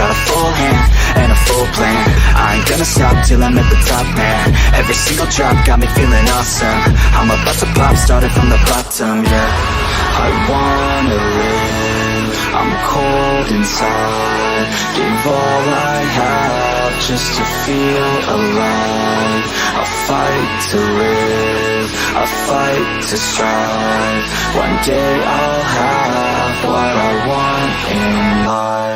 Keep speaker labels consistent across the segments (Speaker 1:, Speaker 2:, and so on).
Speaker 1: got a full hand and a full plan. I ain't gonna stop till I'm at the top, man. Every single drop got me feeling awesome. I'm about to pop, started from the bottom, yeah. I wanna live, I'm cold inside. Give all I have just to feel alive. I'll fight to live, I'll fight to strive. One day I'll have what I want in life.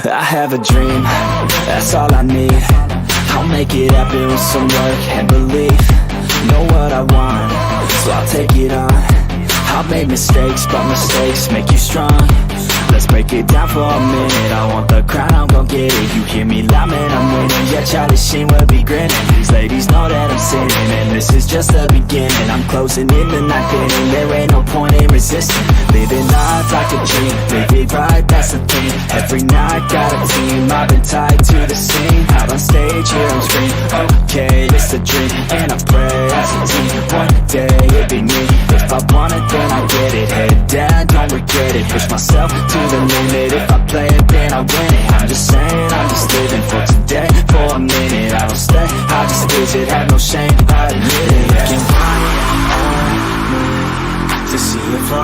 Speaker 1: I have a dream, that's all I need. I'll make it happen with some work and belief. Know what I want, so I'll take it on. I've made mistakes, but mistakes make you strong. Let's break it down for a minute. I want the crown, I'm gon' get it. You hear me loud, man, I'm winning. Yeah, Charlie Sheen will be grinning. These ladies know that I'm sinning, and this is just the beginning. I'm closing in the ninth inning. There ain't no point in resisting. Living life like a dream, live it right, that's the thing. Every night got a team, I've been tied to the scene. Out on stage, here I'm screaming, okay, it's a dream. And I pray as a team, one day it'll be me. If I want it, then I get it. Head down, don't regret it. Push myself to the limit. If I play it, then I win it. I'm just saying, I'm just living for today. For a minute, I don't stay, I just visit. Have no shame, I admit it. Looking right at me to see if I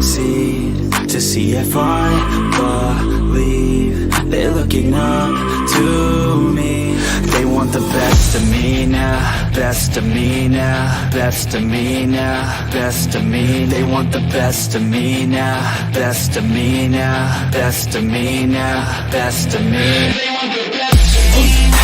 Speaker 1: succeed, to see if I believe. They're looking up to me. They want the best of me now, best of me now, best of me now, best of me. They want the best of me now, best of me now, best of me now, best of me. They want the best of me now.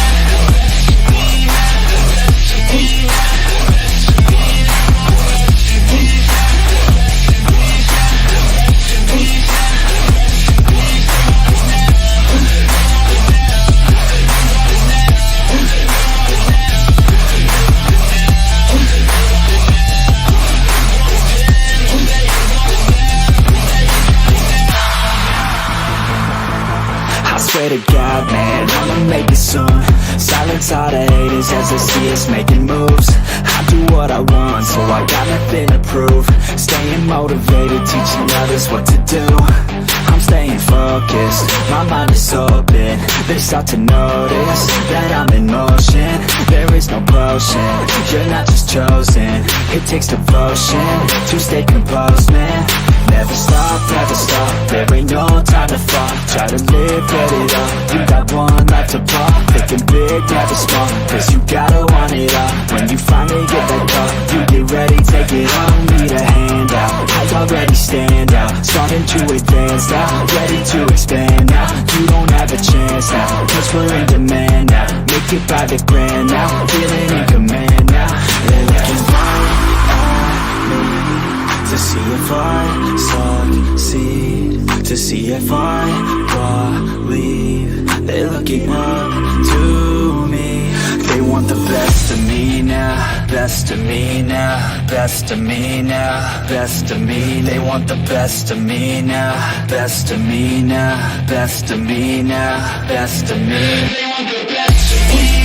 Speaker 1: Swear to God, man, I'ma make it soon. Silence all the haters as I see us making moves. I do what I want, so I got nothing to prove. Staying motivated, teaching others what to do. I'm staying focused, my mind is open. They start to notice that I'm in motion. There is no potion, you're not just chosen. It takes devotion to stay composed, man. Never stop, there ain't no time to fall. Try to live, get it up, you got one life to pop. Thinking big, never small, cause you gotta want it all. When you finally get that call, you get ready, take it on. Need a handout, I already stand out. Starting to advance now, ready to expand now. You don't have a chance now, cause we're in demand now. Make it by the grand now, feeling in command now. They're looking right at me to see if I succeed, to see if I believe. They're looking up to me. They want the best of me now, best of me now, best of me now, best of me. They want the best of me now, best of me now, best of me now, best of me. They want the best of me.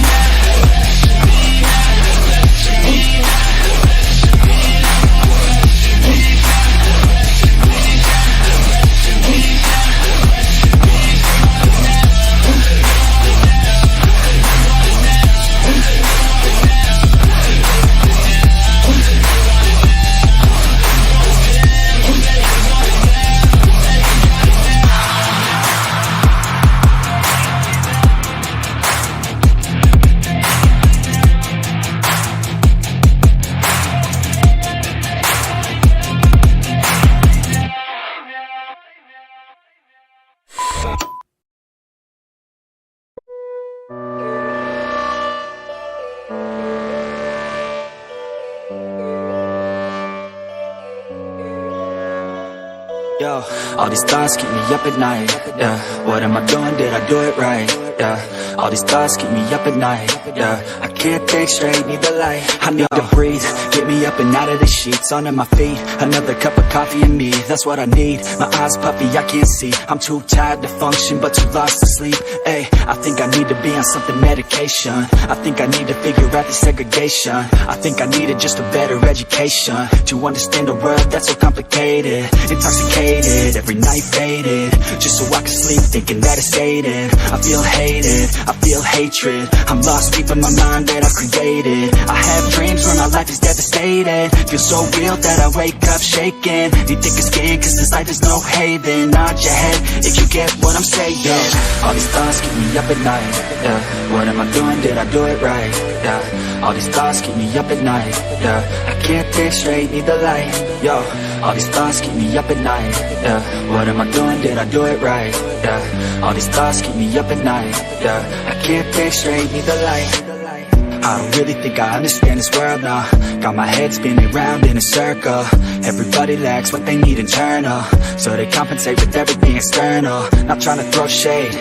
Speaker 1: Yo, all these thoughts keep me up at night, yeah. What am I doing, did I do it right, yeah. All these thoughts keep me up at night, yeah. I can't think straight, need the light. I need to breathe, get me up and out of the sheets, onto my feet. Another cup of coffee and me, that's what I need. My eyes puffy, I can't see, I'm too tired to function, but too lost to sleep. Ay, I think I need to be on something medication. I think I need to figure out the segregation. I think I needed just a better education to understand a world that's so complicated. Intoxicated, every night faded, just so I can sleep thinking that it's faded. I feel hated, I feel hatred, I'm lost deep in my mind that I've created. I have dreams where my life is devastated, feel so real that I wake up shaking. Need thicker skin cause this life is no haven. Nod your head if you get what I'm saying. All these thoughts keep me up at night, yeah. What am I doing, did I do it right, yeah. All these thoughts keep me up at night, yeah. I can't think straight, need the light, yo. All these thoughts keep me up at night, yeah. What am I doing, did I do it right, yeah. All these thoughts keep me up at night, yeah. I can't think straight, need the light. I don't really think I understand this world now. Got my head spinning round in a circle. Everybody lacks what they need internal, so they compensate with everything external. Not trying to throw shade,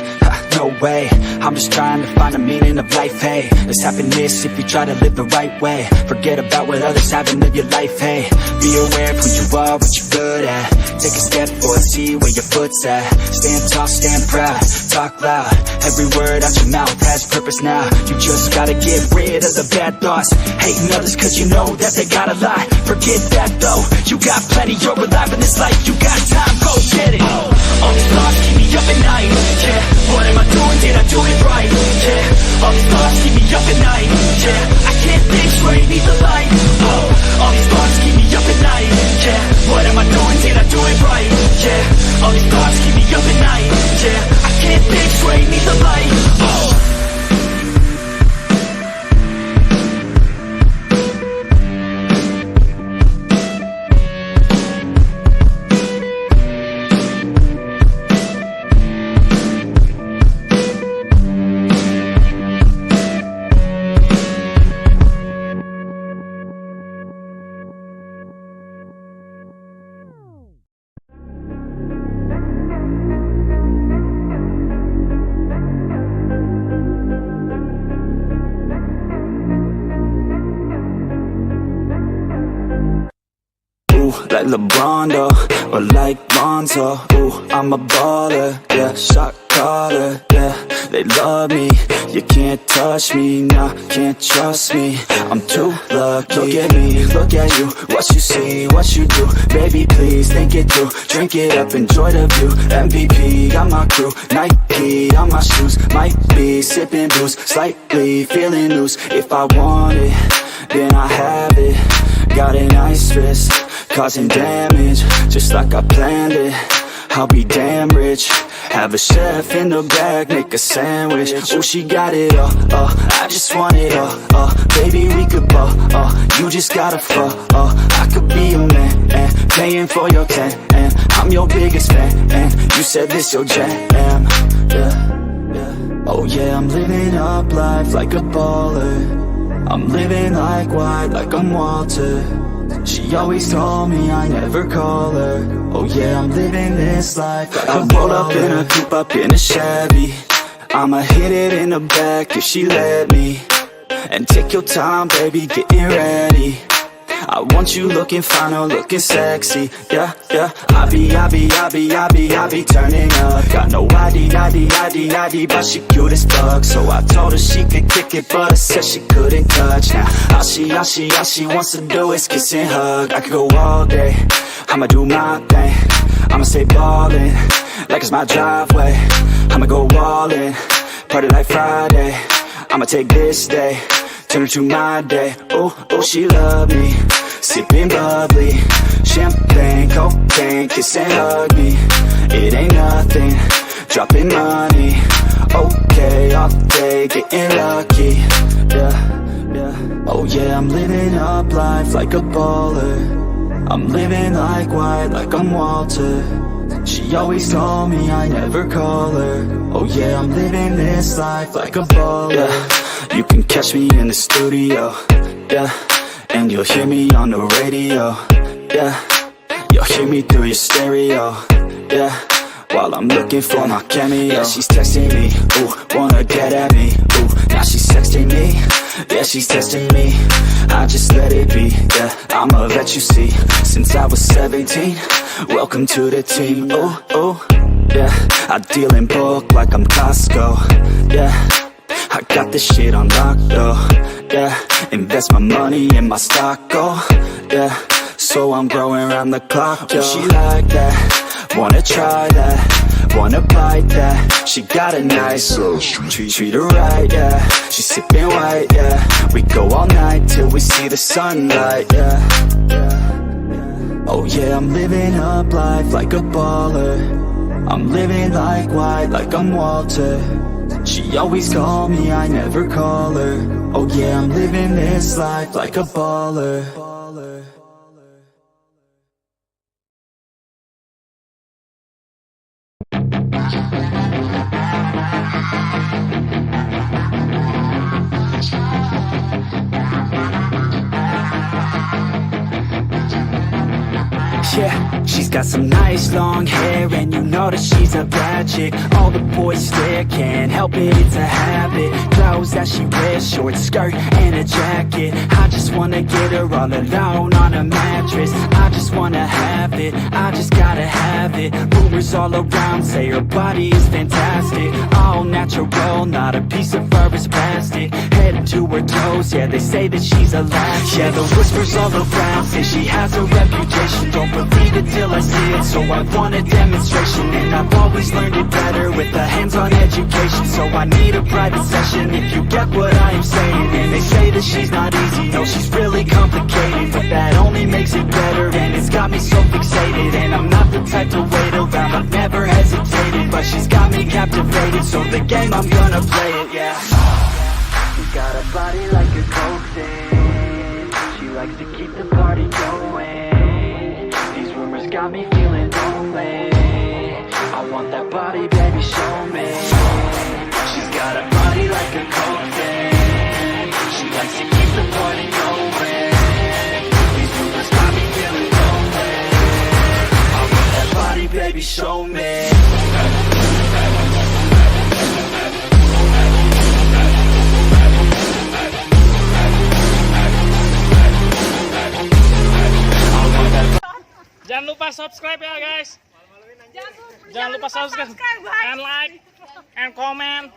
Speaker 1: no way. I'm just trying to find the meaning of life, hey. There's happiness if you try to live the right way. Forget about what others have and live your life, hey. Be aware of who you are, what you're good at. Take a step forward, see where your foot's at. Stand tall, stand proud, talk loud. Every word out your mouth has purpose now. You just gotta get rid of the bad thoughts. Hating others cause you know that they gotta lie. Forget that though, you got plenty, you're alive in this life. You got time, go get it. All these thoughts keep me up at night, yeah. What am I doing, did I do it right, yeah. All these thoughts keep me up at night, yeah. I can't think straight, need the light. All these thoughts keep me up at night, yeah. What am I doing, did I do it right, yeah. All these thoughts keep me up at night, yeah. I can't think straight, need the light. Like LeBron, though, or like Lonzo. Ooh, I'm a baller, yeah, shot caller, yeah. They love me, you can't touch me, nah, can't trust me. I'm too lucky. Look at me, look at you, what you see, what you do. Baby, please think it through, drink it up, enjoy the view. MVP on my crew, Nike on my shoes. Might be sipping booze, slightly feeling loose. If I want it, then I have it. Got an ice wrist, causing damage, just like I planned it. I'll be damn rich. Have a chef in the back, make a sandwich. Oh, she got it all, I just want it all, baby, we could ball, you just gotta fall, I could be a man, and paying for your tan, and I'm your biggest fan, and you said this your jam, yeah. Oh yeah, I'm living up life like a baller. I'm living like white, like I'm Walter. She always told me I never call her. Oh yeah, I'm living this life like I roll up in a coupe, up in a Chevy. I'ma hit it in the back if she let me. And take your time, baby, getting ready. I want you looking fine or looking sexy. Yeah, yeah. I be turning up. Got no ID, but she cute as fuck. So I told her she could kick it, but I said she couldn't touch. Now all she wants to do is kiss and hug. I could go all day, I'ma do my thing. I'ma stay ballin', like it's my driveway. I'ma go all in, party like Friday. I'ma take this day, turn it to my day. Oh, she love me, sipping bubbly, champagne, cocaine, kiss and hug me. It ain't nothing, dropping money. Okay, all day, getting lucky. Yeah. Oh yeah, I'm living up life like a baller. I'm living like white, like I'm Walter. She always told me I never call her. Oh yeah, I'm living this life like a baller. Yeah. You can catch me in the studio, yeah. And you'll hear me on the radio, yeah. You'll hear me through your stereo, yeah. while I'm looking for my cameo. Yeah, she's texting me, ooh, wanna get at me, ooh. Now she's texting me, yeah, she's testing me. I just let it be, yeah, I'ma let you see. Since I was 17, welcome to the team, ooh, ooh. Yeah, I deal in bulk like I'm Costco, yeah. I got this shit on lock though, yeah. Invest my money in my stock, oh, yeah. So I'm growing around the clock, yo. She like that, wanna try that, wanna bite that. She got a nice treat her right, yeah. She's sipping white, yeah. We go all night till we see the sunlight, yeah. Oh yeah, I'm living up life like a baller. I'm living like white, like I'm Walter. She always call me, I never call her. Oh yeah, I'm living this life like a baller. Yeah, she's got some nice long hair, and you know that she's a bad chick. All the boys stare, can't help it, it's a habit. Clothes that she wears, short skirt and a jacket. I just wanna get her all alone on a mattress. I just wanna have it, I just gotta have it. Rumors all around say her body is fantastic. All natural, not a piece of fur is plastic. Head to her toes, yeah, they say that she's a latch. Yeah, the whispers all around say she has a reputation. Don't believe it till I see it, so I want a demonstration. And I've always learned it better with a hands-on education. So I need a private session if you get what I am saying. And they say that she's not easy, no, she's really complicated. But that only makes it better, and it's got me so fixated. And I'm not the type to wait around, I've never hesitated. But she's got me captivated, so the game, I'm gonna play it, yeah. She got a body like a coke thing. She likes to keep the party going. Got me feeling lonely. I want that body, baby, show me. She's got a body like a coke thing. She likes to keep the party going. These rumors got me feeling lonely. I want that body, baby, show me.
Speaker 2: Jangan lupa subscribe ya guys. Jangan lupa subscribe and like and comment.